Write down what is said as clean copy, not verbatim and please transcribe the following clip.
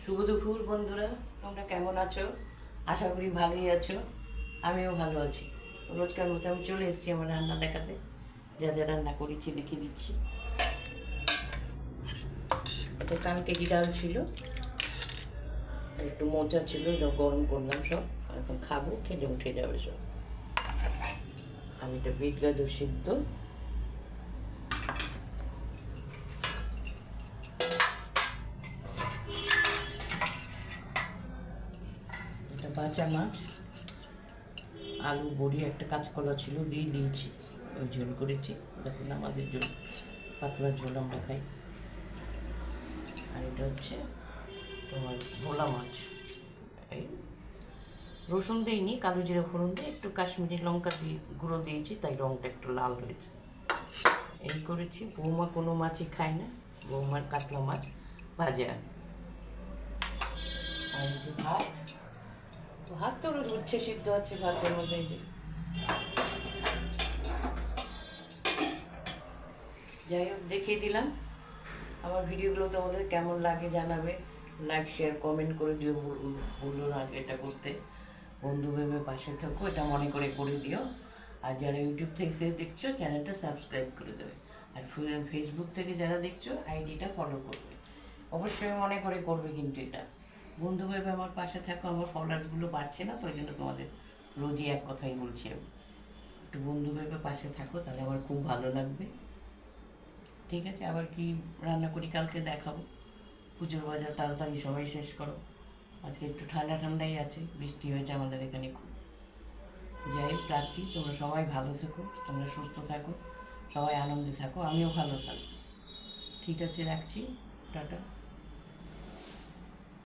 শুভ দুপুর বন্ধুরা, তোমরা কেমন আছো? আশা করি ভালোই আছো। আমিও ভালো আছি। রোজকার মতো আমি চলে এসেছি আমার রান্না দেখাতে। যা যা রান্না করেছি দেখিয়ে দিচ্ছি। এটা কালকে কি ডাল ছিল, একটু মোচা ছিল, সব গরম করলাম সব। এখন খাবো, খেলে উঠে যাবে সব। আর এটা বিট গাজর সিদ্ধ, এটা বাঁচা মাছ, আলু বড়ি, একটা কাঁচকলা ছিল দিয়ে দিয়েছি, ওই ঝোল করেছি। দেখুন আমাদের ঝোল, পাতলা ঝোল আমরা খাই। আর এটা হচ্ছে তোমার ভোলা মাছ। এই রসুন দিইনি, কালো জিরা ফোড়ন দিয়ে একটু কাশ্মীরি লঙ্কা দিয়ে গুঁড়ো দিয়েছি, তাই রঙটা একটু লাল হয়েছে। এই করেছি। বৌমা কোনো মাছই খায় না, বৌমার কাতলা মাছ ভাজা। আর এই যে ভাত, ভাত তো উচ্ছে সিদ্ধ আছে ভাতের মধ্যে। এই যে যাই হোক দেখিয়ে দিলাম। আমার ভিডিওগুলো তোমাদের কেমন লাগে জানাবে। লাইক শেয়ার কমেন্ট করে দিও, বললো না এটা করতে। বন্ধু ভেবে পাশে থাকো, এটা মনে করে করে দিও। আর যারা ইউটিউব থেকে দেখছো চ্যানেলটা সাবস্ক্রাইব করে দেবে। আর ফেসবুক থেকে যারা দেখছো আইডিটা ফলো করবে। অবশ্যই মনে করে করবে কিন্তু এটা। বন্ধু ভেবে আমার পাশে থাকো। আমার ফলোয়ার্সগুলো বাড়ছে না তো, ওই জন্য তোমাদের রোজই এক কথাই বলছি আমি। একটু বন্ধু ভেবে পাশে থাকো, তাহলে আমার খুব ভালো লাগবে। ঠিক আছে, আবার কি রান্না করি কালকে দেখাবো। পুজোর বাজার তাড়াতাড়ি সবাই শেষ করো। আজকে একটু ঠান্ডা ঠান্ডাই আছে, বৃষ্টি হয়েছে আমাদের এখানে খুব। যাই হোক রাখছি, তোমরা সবাই ভালো থেকো, তোমরা সুস্থ থাকো, সবাই আনন্দে থাকো, আমিও ভালো থাকবো। ঠিক আছে, রাখছি, টাটা।